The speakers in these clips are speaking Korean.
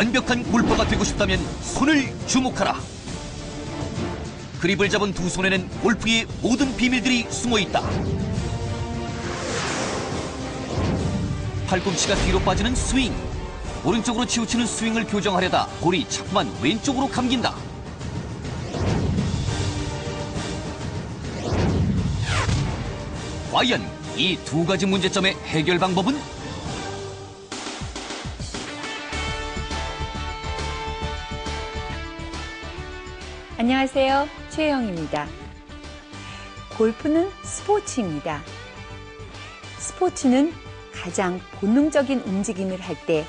완벽한 골퍼가 되고 싶다면 손을 주목하라. 그립을 잡은 두 손에는 골프의 모든 비밀들이 숨어있다. 팔꿈치가 뒤로 빠지는 스윙. 오른쪽으로 치우치는 스윙을 교정하려다 볼이 자꾸만 왼쪽으로 감긴다. 과연 이 두 가지 문제점의 해결 방법은? 안녕하세요. 최혜영입니다. 골프는 스포츠입니다. 스포츠는 가장 본능적인 움직임을 할 때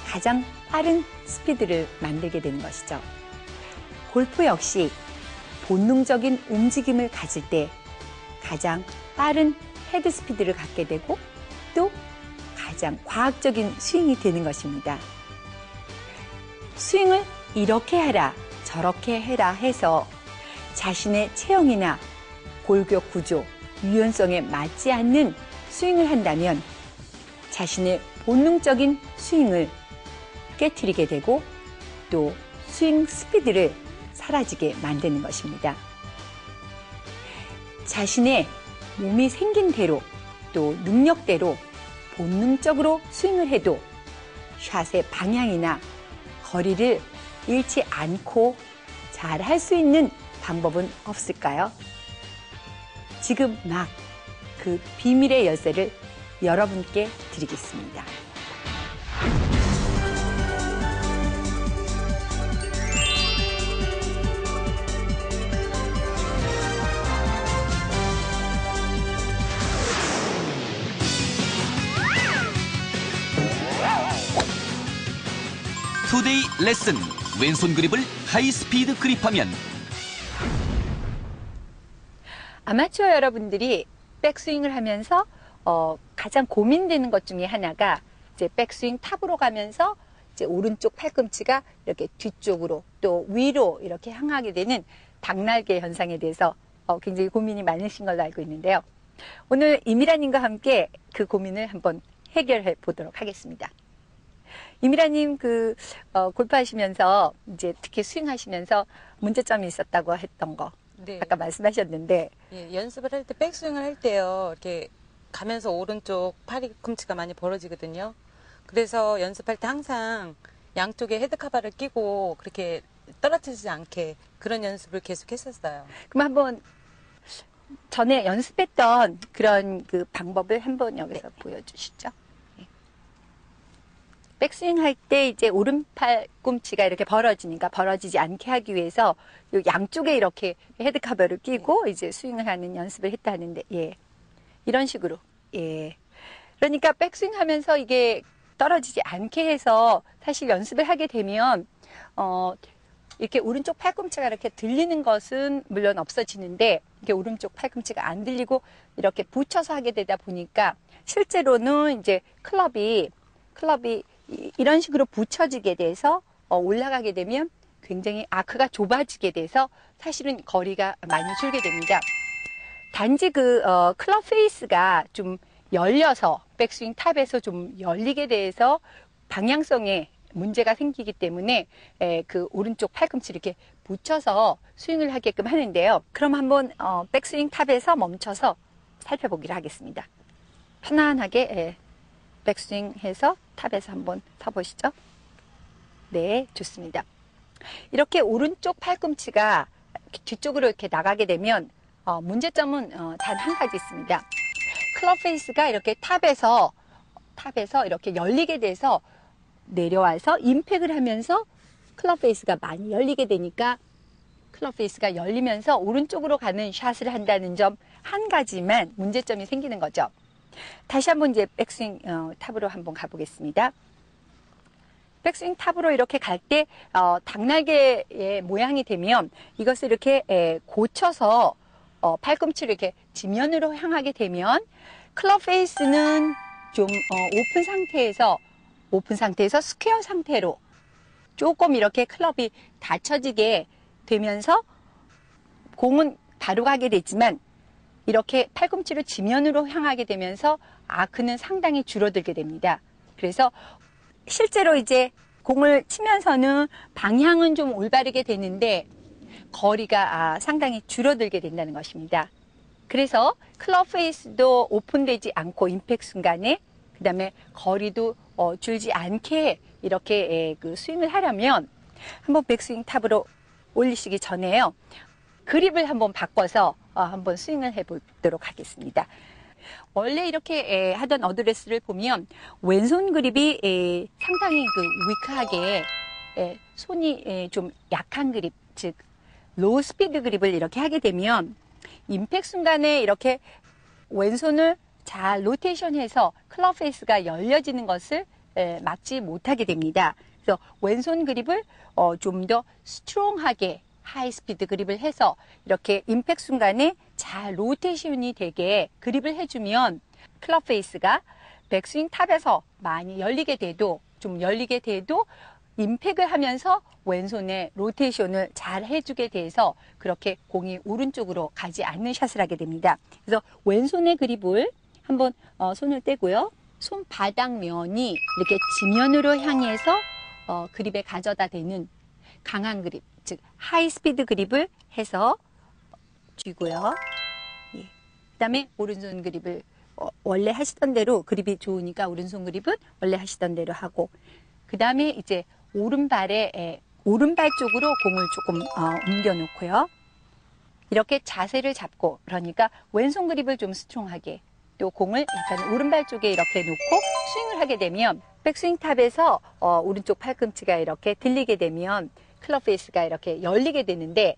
가장 빠른 스피드를 만들게 되는 것이죠. 골프 역시 본능적인 움직임을 가질 때 가장 빠른 헤드 스피드를 갖게 되고 또 가장 과학적인 스윙이 되는 것입니다. 스윙을 이렇게 해라, 저렇게 해라 해서 자신의 체형이나 골격 구조, 유연성에 맞지 않는 스윙을 한다면 자신의 본능적인 스윙을 깨트리게 되고 또 스윙 스피드를 사라지게 만드는 것입니다. 자신의 몸이 생긴 대로 또 능력대로 본능적으로 스윙을 해도 샷의 방향이나 거리를 잃지 않고 잘 할 수 있는 방법은 없을까요? 지금 막 그 비밀의 열쇠를 여러분께 드리겠습니다. 투데이 레슨. 왼손 그립을 하이스피드 그립하면. 아마추어 여러분들이 백스윙을 하면서 가장 고민되는 것 중에 하나가 이제 백스윙 탑으로 가면서 이제 오른쪽 팔꿈치가 이렇게 뒤쪽으로 또 위로 이렇게 향하게 되는 닭날개 현상에 대해서 굉장히 고민이 많으신 걸로 알고 있는데요. 오늘 이미라님과 함께 그 고민을 한번 해결해 보도록 하겠습니다. 이미라님 골프 하시면서 이제 특히 스윙 하시면서 문제점이 있었다고 했던 거 네. 아까 말씀하셨는데 예, 연습을 할 때 백스윙을 할 때요. 이렇게 가면서 오른쪽 팔꿈치가 많이 벌어지거든요. 그래서 연습할 때 항상 양쪽에 헤드카바를 끼고 그렇게 떨어뜨리지 않게 그런 연습을 계속 했었어요. 그럼 한번 전에 연습했던 그런 그 방법을 한번 여기서 보여주시죠. 백스윙 할 때 이제 오른팔 꿈치가 이렇게 벌어지니까 벌어지지 않게 하기 위해서 요 양쪽에 이렇게 헤드 커버를 끼고 이제 스윙을 하는 연습을 했다 하는데, 예. 이런 식으로, 예. 그러니까 백스윙 하면서 이게 떨어지지 않게 해서 사실 연습을 하게 되면, 이렇게 오른쪽 팔꿈치가 이렇게 들리는 것은 물론 없어지는데, 이렇게 오른쪽 팔꿈치가 안 들리고 이렇게 붙여서 하게 되다 보니까 실제로는 이제 클럽이 이런 식으로 붙여지게 돼서 올라가게 되면 굉장히 아크가 좁아지게 돼서 사실은 거리가 많이 줄게 됩니다. 단지 클럽 페이스가 좀 열려서 백스윙 탑에서 좀 열리게 돼서 방향성에 문제가 생기기 때문에 그 오른쪽 팔꿈치 이렇게 붙여서 스윙을 하게끔 하는데요. 그럼 한번 백스윙 탑에서 멈춰서 살펴보기를 하겠습니다. 편안하게 백스윙 해서 탑에서 한번 타보시죠. 네, 좋습니다. 이렇게 오른쪽 팔꿈치가 뒤쪽으로 이렇게 나가게 되면 문제점은 단 한 가지 있습니다. 클럽 페이스가 이렇게 탑에서 이렇게 열리게 돼서 내려와서 임팩을 하면서 클럽 페이스가 많이 열리게 되니까 클럽 페이스가 열리면서 오른쪽으로 가는 샷을 한다는 점 한 가지만 문제점이 생기는 거죠. 다시 한번 이제 백스윙 탑으로 한번 가보겠습니다. 백스윙 탑으로 이렇게 갈 때 닭날개의 모양이 되면 이것을 이렇게 고쳐서 팔꿈치를 이렇게 지면으로 향하게 되면 클럽 페이스는 좀 오픈 상태에서 스퀘어 상태로 조금 이렇게 클럽이 닫혀지게 되면서 공은 바로 가게 되지만 이렇게 팔꿈치를 지면으로 향하게 되면서 아크는 상당히 줄어들게 됩니다. 그래서 실제로 이제 공을 치면서는 방향은 좀 올바르게 되는데 거리가 상당히 줄어들게 된다는 것입니다. 그래서 클럽 페이스도 오픈되지 않고 임팩트 순간에 그 다음에 거리도 줄지 않게 이렇게 그 스윙을 하려면 한번 백스윙 탑으로 올리시기 전에요. 그립을 한번 바꿔서 한번 스윙을 해보도록 하겠습니다. 원래 이렇게 하던 어드레스를 보면 왼손 그립이 상당히 그 위크하게 손이 좀 약한 그립, 즉 로우 스피드 그립을 이렇게 하게 되면 임팩트 순간에 이렇게 왼손을 잘 로테이션해서 클럽 페이스가 열려지는 것을 막지 못하게 됩니다. 그래서 왼손 그립을 좀 더 스트롱하게 하이 스피드 그립을 해서 이렇게 임팩트 순간에 잘 로테이션이 되게 그립을 해주면 클럽 페이스가 백스윙 탑에서 많이 열리게 돼도 임팩을 하면서 왼손에 로테이션을 잘 해주게 돼서 그렇게 공이 오른쪽으로 가지 않는 샷을 하게 됩니다. 그래서 왼손의 그립을 한번 손을 떼고요. 손바닥면이 이렇게 지면으로 향해서 그립에 가져다 대는 강한 그립, 즉 하이 스피드 그립을 해서 쥐고요. 예. 그다음에 오른손 그립을 원래 하시던 대로 그립이 좋으니까 오른손 그립은 원래 하시던 대로 하고 그다음에 이제 오른발 쪽으로 공을 조금 옮겨 놓고요. 이렇게 자세를 잡고 그러니까 왼손 그립을 좀 스트롱하게 또 공을 약간 오른발 쪽에 이렇게 놓고 스윙을 하게 되면 백스윙 탑에서 오른쪽 팔꿈치가 이렇게 들리게 되면 클럽 페이스가 이렇게 열리게 되는데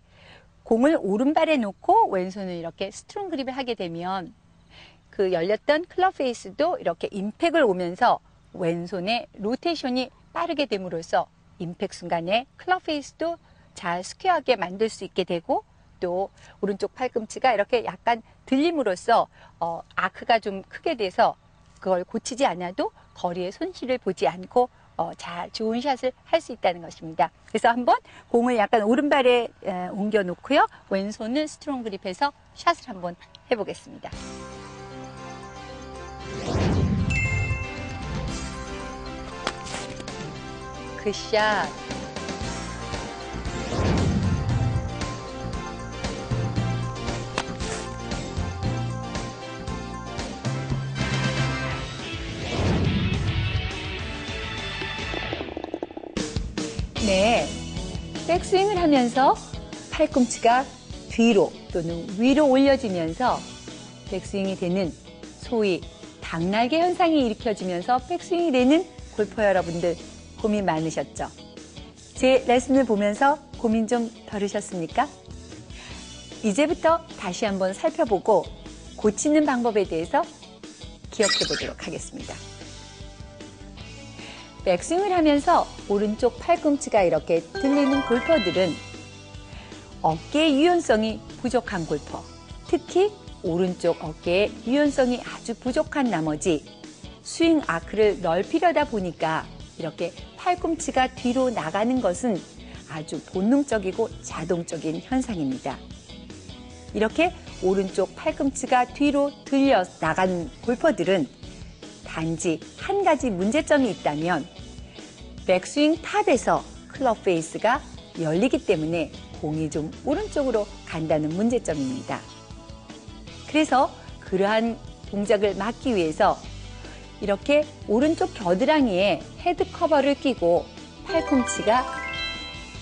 공을 오른발에 놓고 왼손을 이렇게 스트롱 그립을 하게 되면 그 열렸던 클럽 페이스도 이렇게 임팩을 오면서 왼손의 로테이션이 빠르게 됨으로써 임팩 순간에 클럽 페이스도 잘 스퀘어하게 만들 수 있게 되고 또 오른쪽 팔꿈치가 이렇게 약간 들림으로써 아크가 좀 크게 돼서 그걸 고치지 않아도 거리의 손실을 보지 않고 잘 좋은 샷을 할 수 있다는 것입니다. 그래서 한번 공을 약간 오른발에 옮겨 놓고요. 왼손을 스트롱 그립해서 샷을 한번 해보겠습니다. 굿샷. 네, 백스윙을 하면서 팔꿈치가 뒤로 또는 위로 올려지면서 백스윙이 되는 소위 닭날개 현상이 일으켜지면서 백스윙이 되는 골퍼 여러분들 고민 많으셨죠? 제 레슨을 보면서 고민 좀 덜으셨습니까? 이제부터 다시 한번 살펴보고 고치는 방법에 대해서 기억해 보도록 하겠습니다. 백스윙을 하면서 오른쪽 팔꿈치가 이렇게 들리는 골퍼들은 어깨의 유연성이 부족한 골퍼, 특히 오른쪽 어깨의 유연성이 아주 부족한 나머지 스윙 아크를 넓히려다 보니까 이렇게 팔꿈치가 뒤로 나가는 것은 아주 본능적이고 자동적인 현상입니다. 이렇게 오른쪽 팔꿈치가 뒤로 들려 나간 골퍼들은 단지 한 가지 문제점이 있다면 백스윙 탑에서 클럽 페이스가 열리기 때문에 공이 좀 오른쪽으로 간다는 문제점입니다. 그래서 그러한 동작을 막기 위해서 이렇게 오른쪽 겨드랑이에 헤드 커버를 끼고 팔꿈치가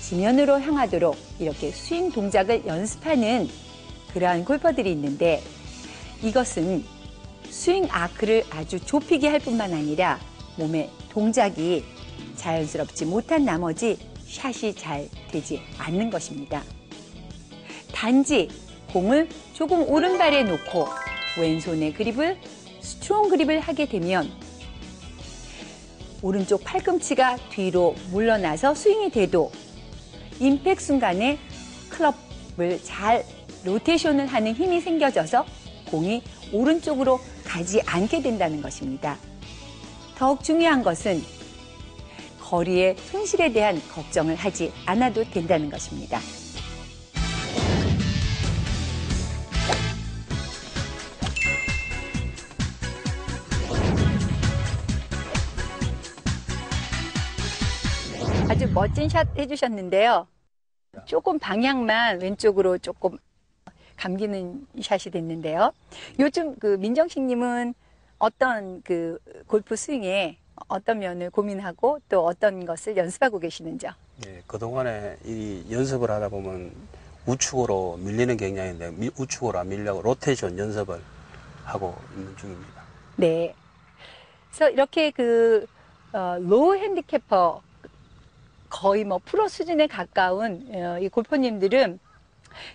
지면으로 향하도록 이렇게 스윙 동작을 연습하는 그러한 골퍼들이 있는데 이것은 스윙 아크를 아주 좁히게 할 뿐만 아니라 몸의 동작이 자연스럽지 못한 나머지 샷이 잘 되지 않는 것입니다. 단지 공을 조금 오른발에 놓고 왼손의 그립을 스트롱 그립을 하게 되면 오른쪽 팔꿈치가 뒤로 물러나서 스윙이 돼도 임팩 순간에 클럽을 잘 로테이션을 하는 힘이 생겨져서 공이 오른쪽으로 가지 않게 된다는 것입니다. 더욱 중요한 것은 거리의 손실에 대한 걱정을 하지 않아도 된다는 것입니다. 멋진 샷 해주셨는데요. 조금 방향만 왼쪽으로 조금 감기는 샷이 됐는데요. 요즘 그 민정식님은 어떤 그 골프 스윙에 어떤 면을 고민하고 또 어떤 것을 연습하고 계시는지요? 예, 그동안에 이 연습을 하다 보면 우측으로 밀리는 경향인데 우측으로 안 밀려고 로테이션 연습을 하고 있는 중입니다. 네. 그래서 이렇게 로우 핸디캐퍼 거의 뭐 프로 수준에 가까운 이 골퍼님들은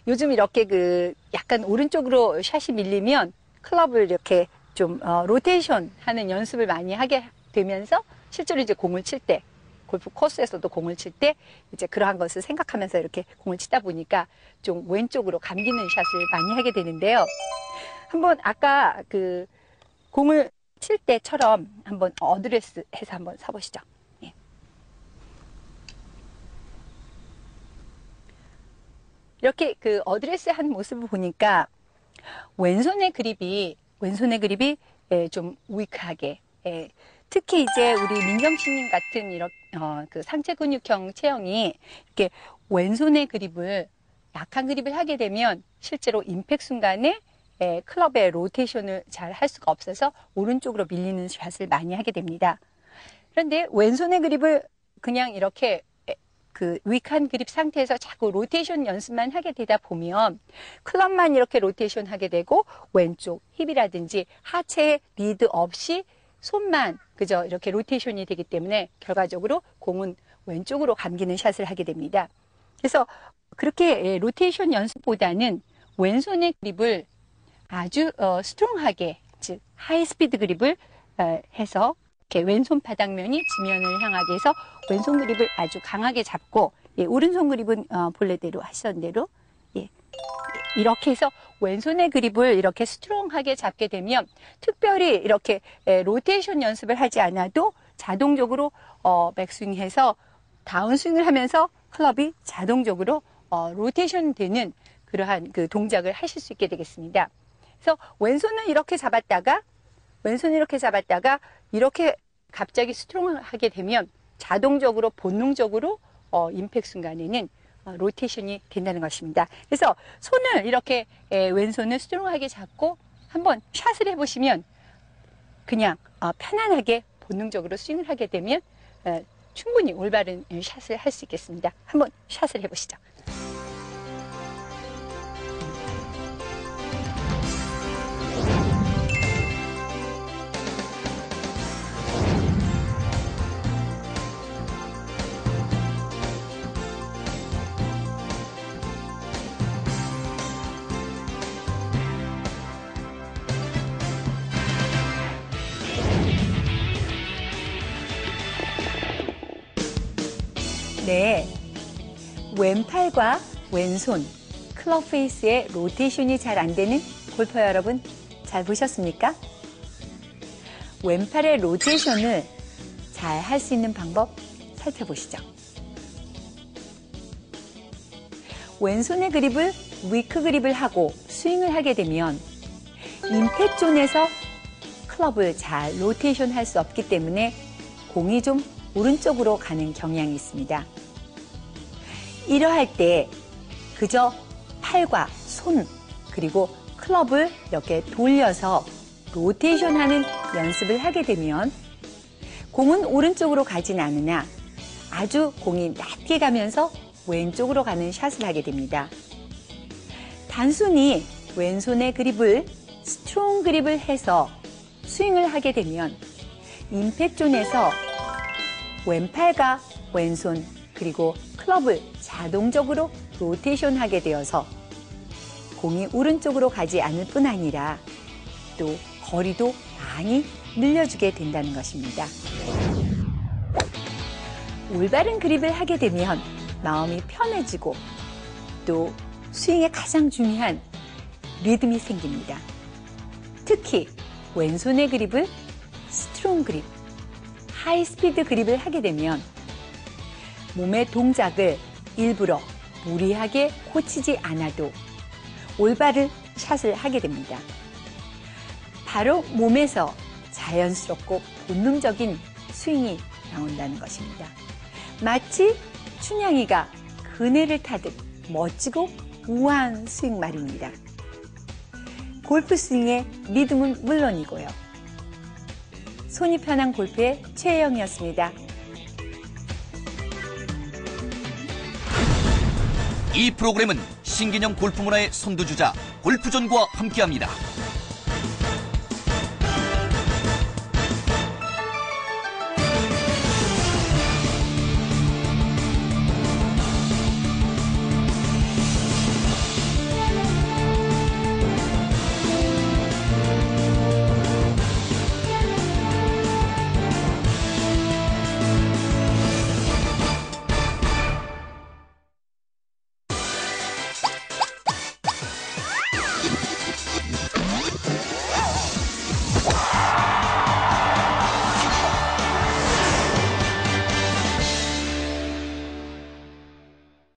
요즘 이렇게 약간 오른쪽으로 샷이 밀리면 클럽을 이렇게 좀 로테이션 하는 연습을 많이 하게 되면서 실제로 이제 공을 칠 때 골프 코스에서도 공을 칠 때 이제 그러한 것을 생각하면서 이렇게 공을 치다 보니까 좀 왼쪽으로 감기는 샷을 많이 하게 되는데요. 한번 아까 공을 칠 때처럼 한번 어드레스 해서 한번 사보시죠. 예. 이렇게 어드레스 한 모습을 보니까 왼손의 그립이 좀 위크하게, 특히 이제 우리 민정씨님 같은 이런 상체 근육형 체형이 이렇게 왼손의 그립을 약한 그립을 하게 되면 실제로 임팩트 순간에 클럽의 로테이션을 잘 할 수가 없어서 오른쪽으로 밀리는 샷을 많이 하게 됩니다. 그런데 왼손의 그립을 그냥 이렇게 위크한 그립 상태에서 자꾸 로테이션 연습만 하게 되다 보면 클럽만 이렇게 로테이션 하게 되고 왼쪽 힙이라든지 하체에 리드 없이 손만 그저 이렇게 로테이션이 되기 때문에 결과적으로 공은 왼쪽으로 감기는 샷을 하게 됩니다. 그래서 그렇게 로테이션 연습보다는 왼손의 그립을 아주 스트롱하게, 즉 하이 스피드 그립을 해서 이렇게 왼손 바닥면이 지면을 향하게 해서 왼손 그립을 아주 강하게 잡고, 예, 오른손 그립은 본래대로 하시던 대로, 예, 이렇게 해서 왼손의 그립을 이렇게 스트롱하게 잡게 되면 특별히 이렇게 로테이션 연습을 하지 않아도 자동적으로 백스윙해서 다운스윙을 하면서 클럽이 자동적으로 로테이션 되는 그러한 동작을 하실 수 있게 되겠습니다. 그래서 왼손을 이렇게 잡았다가 이렇게 갑자기 스트롱하게 되면 자동적으로 본능적으로 임팩트 순간에는 로테이션이 된다는 것입니다. 그래서 손을 이렇게 왼손을 스트롱하게 잡고 한번 샷을 해보시면 그냥 편안하게 본능적으로 스윙을 하게 되면 충분히 올바른 샷을 할 수 있겠습니다. 한번 샷을 해보시죠. 네, 왼팔과 왼손, 클럽 페이스의 로테이션이 잘 안 되는 골퍼 여러분 잘 보셨습니까? 왼팔의 로테이션을 잘 할 수 있는 방법 살펴보시죠. 왼손의 그립을 위크 그립을 하고 스윙을 하게 되면 임팩트 존에서 클럽을 잘 로테이션 할 수 없기 때문에 공이 좀 오른쪽으로 가는 경향이 있습니다. 이러할 때 그저 팔과 손 그리고 클럽을 이렇게 돌려서 로테이션하는 연습을 하게 되면 공은 오른쪽으로 가진 않으나 아주 공이 낮게 가면서 왼쪽으로 가는 샷을 하게 됩니다. 단순히 왼손의 그립을 스트롱 그립을 해서 스윙을 하게 되면 임팩트 존에서 왼팔과 왼손 그리고 클럽을 자동적으로 로테이션 하게 되어서 공이 오른쪽으로 가지 않을 뿐 아니라 또 거리도 많이 늘려주게 된다는 것입니다. 올바른 그립을 하게 되면 마음이 편해지고 또 스윙에 가장 중요한 리듬이 생깁니다. 특히 왼손의 그립을 스트롱 그립, 하이 스피드 그립을 하게 되면 몸의 동작을 일부러 무리하게 고치지 않아도 올바른 샷을 하게 됩니다. 바로 몸에서 자연스럽고 본능적인 스윙이 나온다는 것입니다. 마치 춘향이가 그네를 타듯 멋지고 우아한 스윙 말입니다. 골프 스윙의 리듬은 물론이고요. 손이 편한 골프의 최혜영이었습니다. 이 프로그램은 신개념 골프 문화의 선두주자 골프존과 함께합니다.